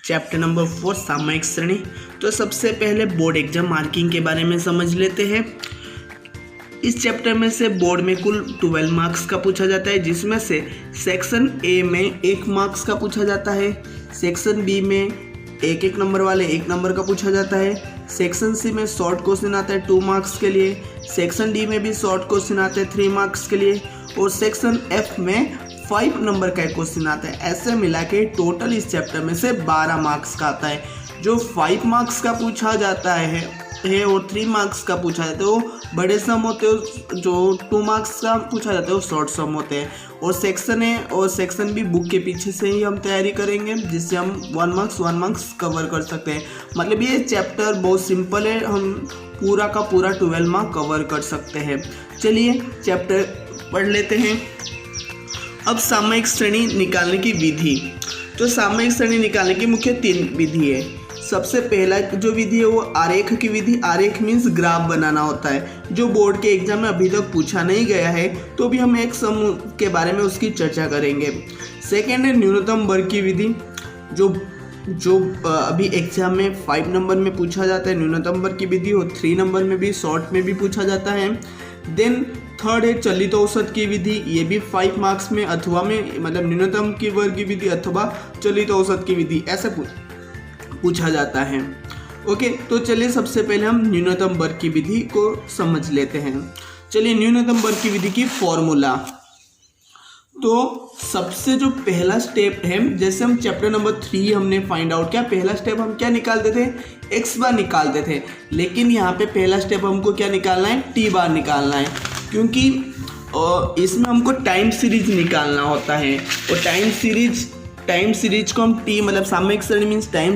Chapter number 4 सामयिक श्रेणी। तो सबसे पहले बोर्ड एग्जाम मार्किंग के बारे में समझ लेते हैं। इस चैप्टर में से बोर्ड में कुल 12 मार्क्स का पूछा जाता है, जिसमें से सेक्शन ए में 1 मार्क्स का पूछा जाता है, सेक्शन बी में 1 नंबर वाले 1 नंबर का पूछा जाता है, सेक्शन सी में शॉर्ट क्वेश्चन आता है 2 मार्क्स के लिए, सेक्शन डी में भी शॉर्ट क्वेश्चन आता है 3 मार्क्स के लिए, और सेक्शन एफ में 5 नंबर का एक क्वेश्चन आता है। ऐसे मिला के टोटल इस चैप्टर में से 12 मार्क्स का आता है। जो 5 मार्क्स का पूछा जाता है और 3 मार्क्स का पूछा जाता है वो बड़े सम होते हैं, जो 2 मार्क्स का पूछा जाता है वो शॉर्ट सम होते हैं। और सेक्शन ए और सेक्शन बी बुक के पीछे से ही हम तैयारी करेंगे, जिससे हम 1 मार्क्स कवर कर सकते हैं। मतलब ये चैप्टर बहुत सिंपल है, हम पूरा का पूरा 12 मार्क कवर कर सकते हैं। चलिए चैप्टर पढ़ लेते हैं। अब सामयिक श्रेणी निकालने की विधि। तो सामयिक श्रेणी निकालने की मुख्य 3 विधि है। सबसे पहला जो विधि है वो आरेख की विधि। आरेख मीन्स ग्राफ बनाना होता है, जो बोर्ड के एग्जाम में अभी तक पूछा नहीं गया है, तो भी हम एक समूह के बारे में उसकी चर्चा करेंगे। सेकेंड है न्यूनतम वर्ग की विधि, जो अभी एग्जाम में 5 नंबर में पूछा जाता है न्यूनतम वर्ग की विधि, और 3 नंबर में भी शॉर्ट में भी पूछा जाता है। देन थर्ड है चलित औसत की विधि। ये भी 5 मार्क्स में अथवा में, मतलब न्यूनतम की वर्ग की विधि अथवा चलित औसत की विधि ऐसे पूछा जाता है। ओके, तो चलिए सबसे पहले हम न्यूनतम वर्ग की विधि को समझ लेते हैं। चलिए न्यूनतम वर्ग की विधि की फॉर्मूला। तो सबसे जो पहला स्टेप है, जैसे हम चैप्टर नंबर 3 हमने फाइंड आउट किया, पहला स्टेप हम क्या निकालते थे, x बार निकालते थे। लेकिन यहाँ पे पहला स्टेप हमको क्या निकालना है, t बार निकालना है, क्योंकि इसमें हमको टाइम सीरीज निकालना होता है। और टाइम सीरीज को हम टी, मतलब सामयिक श्रेणी मीन्स टाइम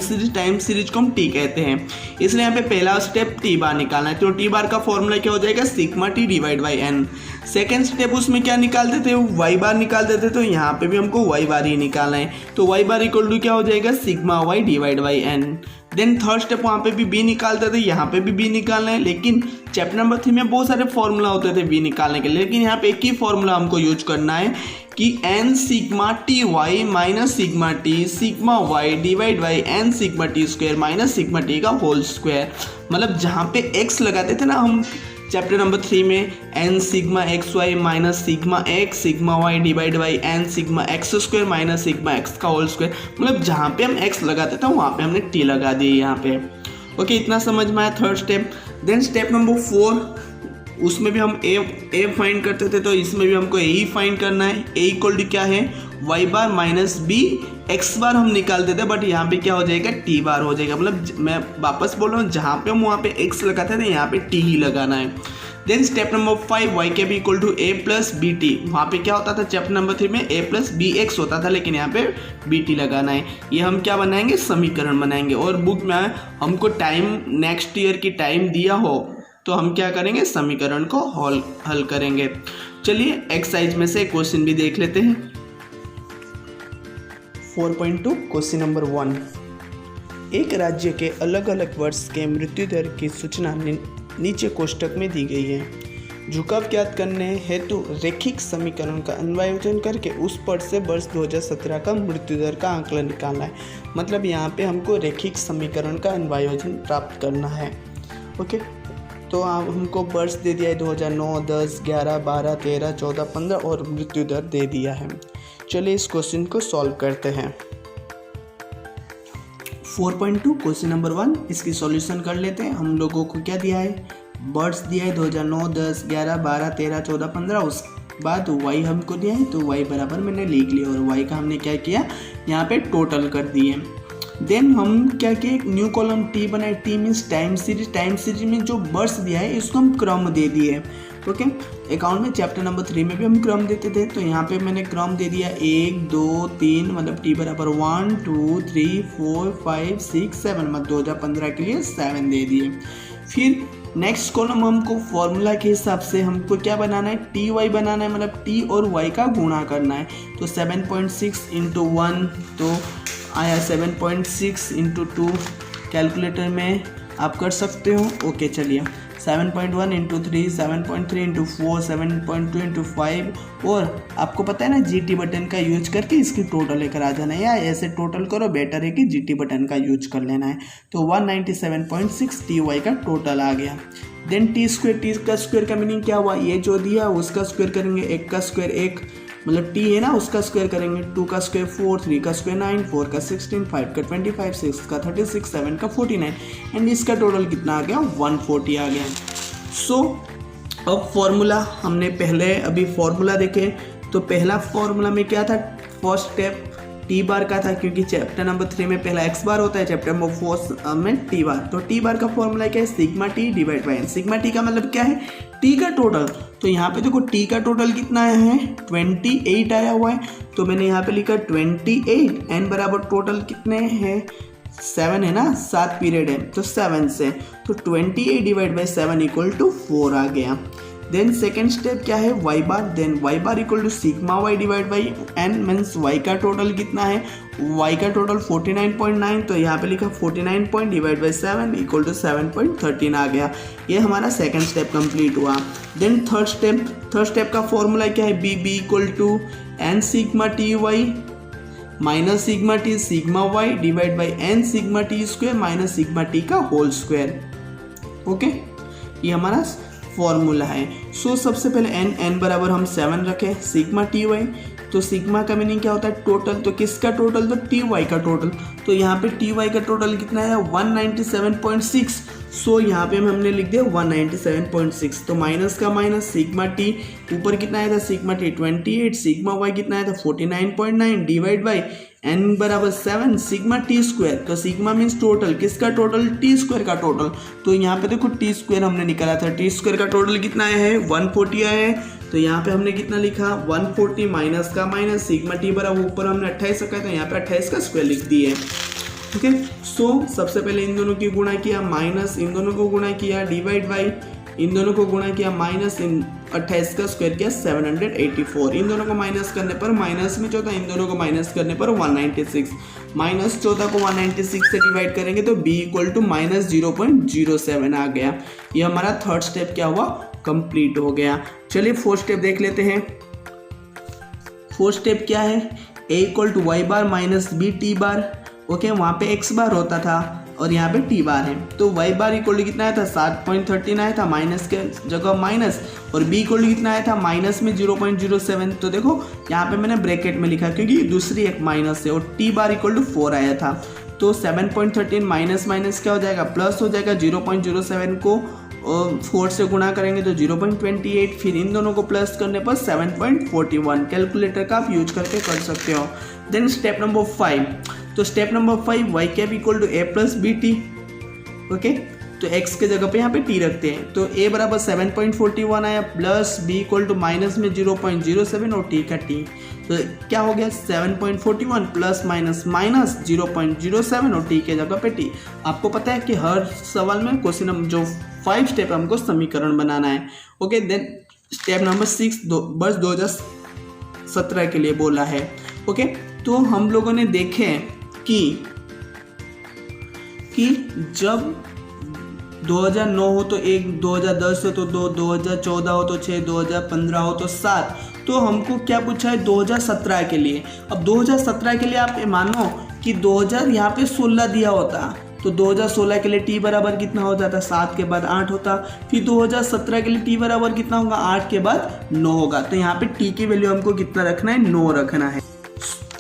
सीरीज को हम टी कहते हैं। इसलिए यहाँ पे पहला स्टेप टी बार निकालना है। तो टी बार का फॉर्मूला क्या हो जाएगा, sigma t divide by n. Second step उसमें क्या निकालते थे, वाई बार निकालते थे। तो यहाँ पे भी हमको वाई बार ही निकालना है। तो वाई बार इक्वल टू क्या हो जाएगा, sigma y divide by n. Then third step वहाँ पे भी बी निकालते थे, यहाँ पे भी बी निकालना है। लेकिन चैप्टर नंबर 3 में बहुत सारे फॉर्मूला होते थे बी निकालने के लिए, लेकिन यहाँ पे एक ही फॉर्मूला हमको यूज करना है कि n sigma t y minus sigma t sigma y divide by n sigma t square minus sigma t का होल स्क्वायर। मतलब जहाँ पे एक्स लगाते थे ना हम चैप्टर नंबर 3 में, n sigma x y minus sigma x sigma y divide by n sigma x square minus sigma x का होल स्क्वायर। मतलब जहाँ पे हम एक्स लगाते थे वहाँ पे हमने टी लगा दी यहाँ पे। ओके, इतना समझ में आया third step. Then step number 4, उसमें भी हम ए फाइंड करते थे, तो इसमें भी हमको ए ही फाइंड करना है। ए इक्वल टू क्या है, y bar minus B. X बार हम निकालते थे, बट यहाँ पे क्या हो जाएगा, टी बार हो जाएगा। मतलब मैं वापस बोल रहा हूँ, जहाँ पे हम वहाँ पे एक्स लगाते थे यहाँ पे टी ही लगाना है। Then step number 5, y cap equal to a plus b t. वहाँ पे क्या होता था चैप्टर नंबर 3 में, ए प्लस बी एक्स होता था, लेकिन यहाँ पे बी टी लगाना है। ये हम क्या बनाएंगे, समीकरण बनाएंगे। और बुक में हमको टाइम नेक्स्ट ईयर की टाइम दिया हो तो हम क्या करेंगे, समीकरण को हल करेंगे। चलिए एक्सरसाइज में से क्वेश्चन भी देख लेते हैं। 4.2 क्वेश्चन नंबर 1। एक राज्य के अलग अलग वर्ष के मृत्यु दर की सूचना नीचे कोष्टक में दी गई है। झुकाव ज्ञात करने हेतु रैखिक समीकरण का अन्वयोजन करके उस पद से वर्ष 2017 का मृत्यु दर का आंकलन निकालना है। मतलब यहाँ पे हमको रैखिक समीकरण का अन्वयोजन प्राप्त करना है। ओके, तो हमको वर्ष दे दिया है 2009, 10, 11, 12, 13, 14, 15 और मृत्यु दर दे दिया है। चलिए इस क्वेश्चन को सॉल्व करते हैं। 4.2 क्वेश्चन नंबर 1, इसकी सॉल्यूशन कर लेते हैं। हम लोगों को क्या दिया है, वर्ष दिया है 2009, 10, 11, 12, 13, 14, 15। उस बाद वाई हमको दिया है, तो वाई बराबर मैंने लिख लिया और वाई का हमने क्या किया, यहाँ पे टोटल कर दिए। देन हम क्या किए, एक न्यू कॉलम टी बनाए। टी मीन्स टाइम सीरीज में जो वर्ष दिया है इसको हम क्रम दे दिए। ओके, अकाउंट में चैप्टर नंबर 3 में भी हम क्रम देते थे, तो यहाँ पे मैंने क्रम दे दिया 1, 2, 3, मतलब टी बराबर 1, 2, 3, 4, 5, 6, 7, मतलब 2015 के लिए 7 दे दिए। फिर नेक्स्ट कॉलम हमको फॉर्मूला के हिसाब से हमको क्या बनाना है, टी वाई बनाना है, मतलब टी और वाई का गुणा करना है। तो 7.6 इंटू 1, तो आया 7.6 इंटू 2, कैलकुलेटर में आप कर सकते हो। ओके, चलिए 7.1 इंटू 3, 7.3 इंटू 4, 7.2 इंटू 5। और आपको पता है ना GT बटन का यूज करके इसकी टोटल लेकर आ जाना है, या ऐसे टोटल करो, बेटर है कि GT बटन का यूज कर लेना है। तो 197.6 TY का टोटल आ गया। देन टी का स्क्वायर का मीनिंग क्या हुआ, ये जो दिया उसका स्क्वायर करेंगे, 1 का स्क्वायर 1 मतलब टी है ना उसका स्क्वायर करेंगे, 2 का स्क्वायर 4, 3 का स्क्वायर 9, 4 का 16, 5 का 25, 6 का 36, 7 का 49 एंड इसका टोटल कितना आ गया 140 आ गया। सो अब फॉर्मूला हमने पहले अभी फॉर्मूला देखे, तो पहला फॉर्मूला में क्या था, फर्स्ट स्टेप टी बार का था, क्योंकि चैप्टर नंबर 3 में पहला एक्स बार होता है, चैप्टर नंबर 4 में टी बार। तो टी बार का फॉर्मूला क्या है, sigma t divide by n. Sigma t का मतलब क्या है, टी का टोटल। तो यहाँ पे देखो टी का टोटल कितना आया है 28 आया हुआ है, तो मैंने यहाँ पे लिखा 28, एन बराबर टोटल कितने हैं 7 है ना, 7 पीरियड है तो 7 से, तो 28 डिवाइड बाई 7 इक्वल टू 4 आ गया। देन सेकेंड स्टेप क्या है y bar, then y bar equal to sigma y divide by n, means y का टोटल कितना है, वाई का टोटल 49.9, तो यहाँ पे लिखा 49 point divide by 7 equal to 7.13 आ गया। ये हमारा सेकेंड स्टेप कंप्लीट हुआ। देन थर्ड स्टेप का फॉर्मूला क्या है, b equal to n sigma t y minus sigma t sigma y divide by n sigma t square minus sigma t का whole square. Okay, ये हमारा formula है। सो सबसे पहले एन बराबर हम 7 रखें, सिग्मा टी वाई, तो सिग्मा का मीनिंग क्या होता है टोटल, तो किसका टोटल, तो टी वाई का टोटल। तो यहाँ पे टी वाई का टोटल कितना है 197.6, सो यहाँ पे हमने लिख दिया 197.6। तो माइनस का माइनस, सिग्मा टी ऊपर कितना आया था सिग्मा टी 28, सिग्मा वाई कितना आया था 49.9 डिवाइड बाई एन बराबर 7 सिग्मा टी स्क्वायर। तो सिग्मा मीन्स टोटल, किसका टोटल, टी स्क्वायर का टोटल। तो यहाँ पे देखो टी स्क्वायर हमने निकाला था, टी स्क्वायर का टोटल कितना आया है 140 आया है, तो यहाँ पे हमने कितना लिखा 140 माइनस का माइनस सिग्मा टी बराबर ऊपर हमने 28 रखा है, तो यहाँ पे 28 का स्क्वायर लिख दिए। ठीक है, सो सबसे पहले इन दोनों की गुणा किया, माइनस इन दोनों को गुणा किया, डिवाइड बाई इन दोनों को गुणा किया, माइनस इन 28 का स्क्वायर किया 784, इन दोनों को माइनस करने पर माइनस में 14, इन दोनों को माइनस करने पर 196, माइनस 14 को 196 से डिवाइड करेंगे तो b इक्वल टू माइनस 0.07 आ गया। ये हमारा थर्ड स्टेप क्या हुआ, कंप्लीट हो गया। चलिए फोर्थ स्टेप देख लेते हैं। फोर्थ स्टेप क्या है, a equal to y bar minus b t bar. Okay, वहाँ पे x बार होता था और यहाँ पे टी बार है, तो y बार इक्वल टू कितना आया था 7.13 आया था, माइनस के जगह माइनस, और b इक्वल टू कितना आया था माइनस में 0.07। तो देखो यहाँ पे मैंने ब्रैकेट में लिखा क्योंकि दूसरी एक माइनस है, और t बार इक्वल टू 4 आया था। तो 7.13 माइनस माइनस क्या हो जाएगा, प्लस हो जाएगा, 0.07 को 4 से गुणा करेंगे तो 0.28, फिर इन दोनों को प्लस करने पर 7.41। कैलकुलेटर का आप यूज करके कर सकते हो। देन स्टेप नंबर 5, तो step number 5 y cap equal to a plus b t. Okay, तो x के जगह पे यहाँ पे t रखते हैं, तो a बराबर 7.41 आया, plus b equal to minus में 0.07 और t का t, तो क्या हो गया 7.41 प्लस माइनस माइनस 0.07 और t के जगह पे t। आपको पता है कि हर सवाल में क्वेश्चन नंबर जो 5 स्टेप हमको समीकरण बनाना है। ओके, देन स्टेप नंबर 6 वर्ष 2017 के लिए बोला है। ओके, तो हम लोगों ने देखे कि जब 2009 हो तो 1, 2010 हो तो 2, 2014 हो तो 6, 2015 हो तो 7, तो हमको क्या पूछा है 2017 के लिए। अब 2017 के लिए आप ये मानो कि 2000 यहाँ पे 16 दिया होता, तो 2016 के लिए t बराबर कितना हो जाता, 7 के बाद 8 होता, फिर 2017 के लिए t बराबर कितना होगा, 8 के बाद 9 होगा। तो यहाँ पे t की वैल्यू हमको कितना रखना है, 9 रखना है।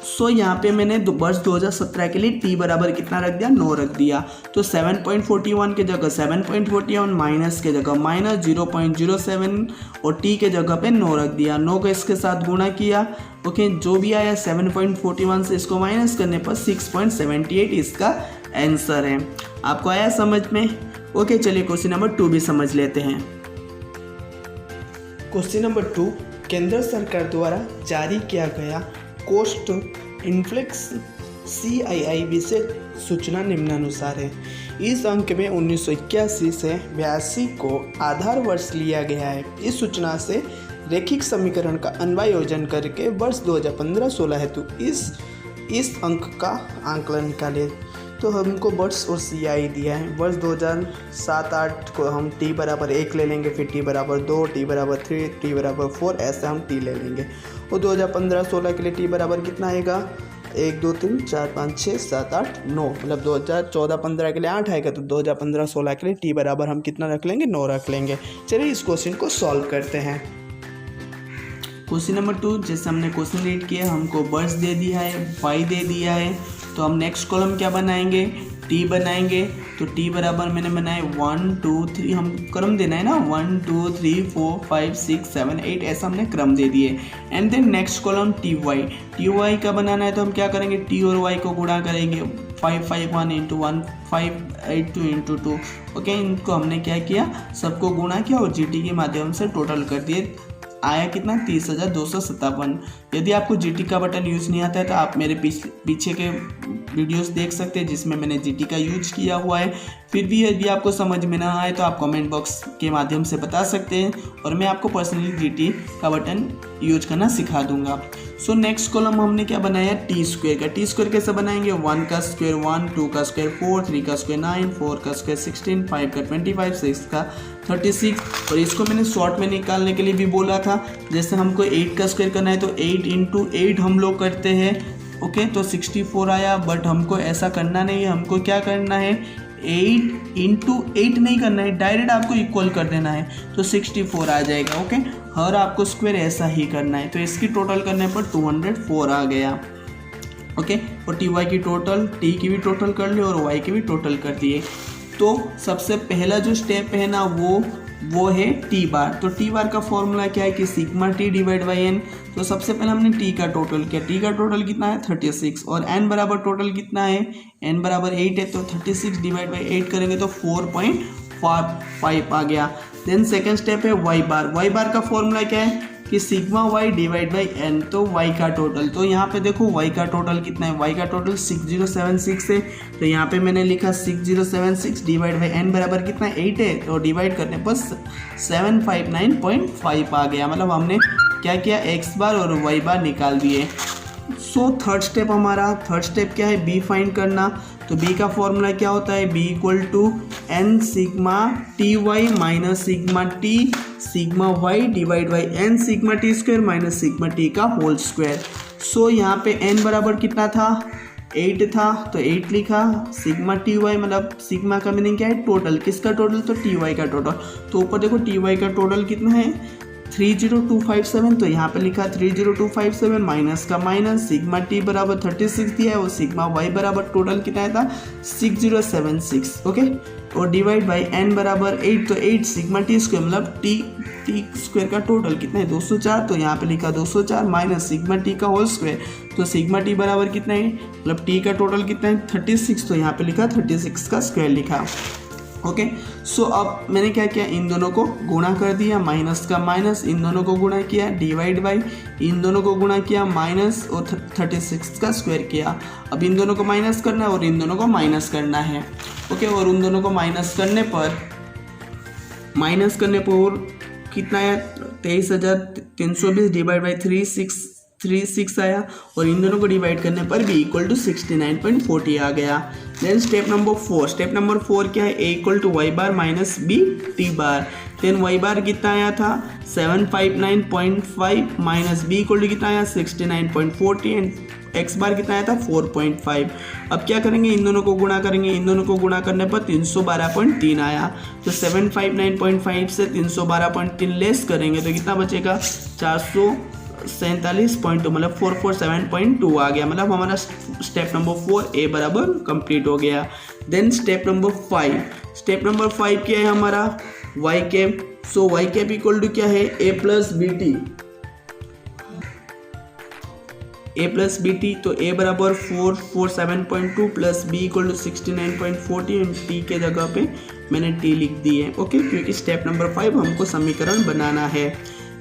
सो यहाँ पे मैंने वर्ष 2017 के लिए t बराबर कितना रख दिया, 9 रख दिया। तो 7.41 के जगह 7.41 माइनस के जगह माइनस 0.07 और t के जगह पे 9 रख दिया। 9 को इसके साथ गुणा किया। ओके, जो भी आया 7.41 से इसको माइनस करने पर 6.78 इसका आंसर है। आपको आया समझ में? ओके, चलिए क्वेश्चन नंबर 2 भी समझ लेते हैं। क्वेश्चन नंबर 2, केंद्र सरकार द्वारा जारी किया गया कोस्ट इन्फ्लेक्स CII विशेष सूचना निम्नानुसार है। इस अंक में 1981 से 82 को आधार वर्ष लिया गया है। इस सूचना से रैखिक समीकरण का अन्वयोजन करके वर्ष 2015-16 हेतु इस अंक का आंकलन निकाले। तो हमको वर्ष और CI दिया है। वर्ष 2007-8 को हम t बराबर 1 ले लेंगे, फिर t बराबर 2, t बराबर 3, t बराबर 4, ऐसे हम t ले लेंगे। और 2015-16 के लिए t बराबर कितना आएगा, 1 2 3 4 5 6 7 8 9, मतलब 2014-15 के लिए 8 आएगा, तो 2015-16 के लिए t बराबर हम कितना रख लेंगे, 9 रख लेंगे। चलिए इस क्वेश्चन को सॉल्व करते हैं। क्वेश्चन नंबर 2, जैसे हमने क्वेश्चन रीड किया, हमको वर्ष दे दिया है, y दे दिया है, तो हम नेक्स्ट कॉलम क्या बनाएंगे, t बनाएंगे। तो t बराबर मैंने बनाए 1 2 3, हम क्रम देना है ना, 1 2 3 4 5 6 7 8, ऐसा हमने क्रम दे दिए। And then next column ty का बनाना है, तो हम क्या करेंगे, t और y को गुणा करेंगे, 5 5 1 इंटू 1 5 8 2 इंटू 2। ओके, इनको हमने क्या किया, सबको गुणा किया और GT के माध्यम से टोटल कर दिए। आया कितना, 30,257। यदि आपको GT का बटन यूज़ नहीं आता है तो आप मेरे पीछे के वीडियोस देख सकते हैं जिसमें मैंने GT का यूज किया हुआ है। फिर भी यदि आपको समझ में ना आए तो आप कमेंट बॉक्स के माध्यम से बता सकते हैं और मैं आपको पर्सनली GT का बटन यूज करना सिखा दूंगा। सो नेक्स्ट कॉलम हमने क्या बनाया, टी स्क्वायर का। टी स्क्वायर कैसे बनाएंगे, 1 का स्क्वायर 1, 2 का स्क्वायर 4, 3 का स्क्वायर 9, 4 का स्क्वायर 16, 5 का 25, 6 का 36। और इसको मैंने शॉर्ट में निकालने के लिए भी बोला था। जैसे हमको 8 का स्क्वायर करना है तो 8 इंटू 8 हम लोग करते हैं। ओके, तो 64 आया, बट हमको ऐसा करना नहीं है। हमको क्या करना है, 8 इंटू 8 नहीं करना है, डायरेक्ट आपको इक्वल कर देना है, तो 64 आ जाएगा। ओके, हर आपको स्क्वायर ऐसा ही करना है। तो इसकी टोटल करने पर 204 आ गया। ओके, और ty की टोटल, t की भी टोटल कर लिए और y की भी टोटल कर दिए। तो सबसे पहला जो स्टेप है ना वो है t बार। तो t बार का फॉर्मूला क्या है कि sigma t divide by n। तो सबसे पहले हमने t का टोटल किया, t का टोटल कितना है 36, और n बराबर टोटल कितना है, n बराबर 8 है, तो 36 डिवाइड बाई 8 करेंगे तो 4.5 आ गया। देन सेकेंड स्टेप है y बार का फॉर्मूला क्या है कि sigma y divide by n, तो y का टोटल। तो यहाँ पे देखो y का टोटल कितना है, y का टोटल 6076 है, तो यहाँ पे मैंने लिखा 6076 डिवाइड बाई n बराबर कितना है 8 है, तो डिवाइड करने पर 759.5 आ गया। मतलब हमने क्या किया, x बार और y बार निकाल दिए। सो थर्ड स्टेप क्या है, b फाइंड करना। तो b का फॉर्मूला क्या होता है, b equal to n sigma t y minus sigma t sigma y divide by n sigma t square minus sigma t का होल स्क्वायर। सो यहाँ पे n बराबर कितना था, 8 था, तो 8 लिखा। सिग्मा टी वाई मतलब सिग्मा का मीनिंग क्या है, टोटल। किसका टोटल, तो टी वाई का टोटल। तो ऊपर देखो टी वाई का टोटल कितना है 30257, तो यहाँ पे लिखा 30257 माइनस का माइनस, सिग्मा टी बराबर 36 दिया है और सिग्मा वाई बराबर टोटल कितना था 6076। ओके, और डिवाइड बाई n बराबर 8, तो 8 सिग्मा टी स्क्वायर मतलब टी स्क्वायर का टोटल कितना है 204, तो यहाँ पे लिखा 204 माइनस सिग्मा टी का होल स्क्वायर, तो सिग्मा टी बराबर कितना है, मतलब टी का टोटल कितना है 36, तो यहाँ पे लिखा 36 का स्क्वायर लिखा। ओके, सो अब मैंने क्या किया, इन दोनों को गुणा कर दिया, माइनस का माइनस, इन दोनों को गुणा किया, डिवाइड बाई इन दोनों को गुणा किया, माइनस और 36 का स्क्वायर किया। अब इन दोनों को माइनस करना है और इन दोनों को माइनस करना है। ओके, और उन दोनों को माइनस करने पर कितना है 23,320 डिवाइड बाई 36 आया, और इन दोनों को डिवाइड करने पर b इक्वल टू 69.40 आ गया। देन स्टेप नंबर 4 क्या है, a equal to y bar minus b t bar. Then y bar कितना आया था 759.5 माइनस b इक्वल टू कितना आया 69.40 एंड x बार कितना आया था 4.5। अब क्या करेंगे, इन दोनों को गुणा करेंगे, इन दोनों को गुणा करने पर 312.3 आया, तो 759.5 से 312.3 लेस करेंगे तो कितना बचेगा 447.2 मतलब 447.2 आ गया। मतलब हमारा स्टेप नंबर 4 a बराबर कंप्लीट हो गया। देन स्टेप नंबर 5 क्या है हमारा y cap. So y cap equal to क्या है a प्लस बी टी, तो a बराबर 447.2 plus b equal to 69.40 and t के जगह पे मैंने t लिख दी है। ओके, क्योंकि स्टेप नंबर 5 हमको समीकरण बनाना है।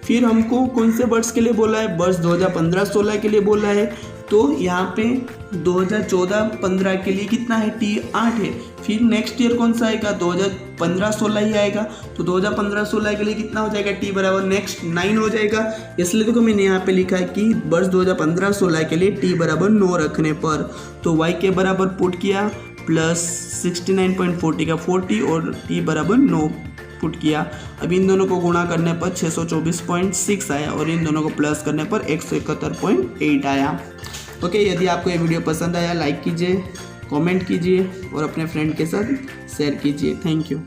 फिर हमको कौन से वर्ष के लिए बोला है, वर्ष 2015-16 के लिए बोला है, तो यहाँ पे 2014-15 के लिए कितना है t 8 है। फिर नेक्स्ट ईयर कौन सा आएगा 2015-16 ही आएगा, तो 2015-16 के लिए कितना हो जाएगा t बराबर नेक्स्ट 9 हो जाएगा। इसलिए देखो मैंने यहाँ पे लिखा है कि वर्ष 2015-16 के लिए t बराबर 9 रखने पर तो y के बराबर पुट किया प्लस 69.40 का 40 और t बराबर 9 पुट किया। अब इन दोनों को गुणा करने पर 624.6 आया और इन दोनों को प्लस करने पर 171.8 आया। ओके, यदि आपको ये वीडियो पसंद आया लाइक कीजिए, कमेंट कीजिए और अपने फ्रेंड के साथ शेयर कीजिए। Thank you.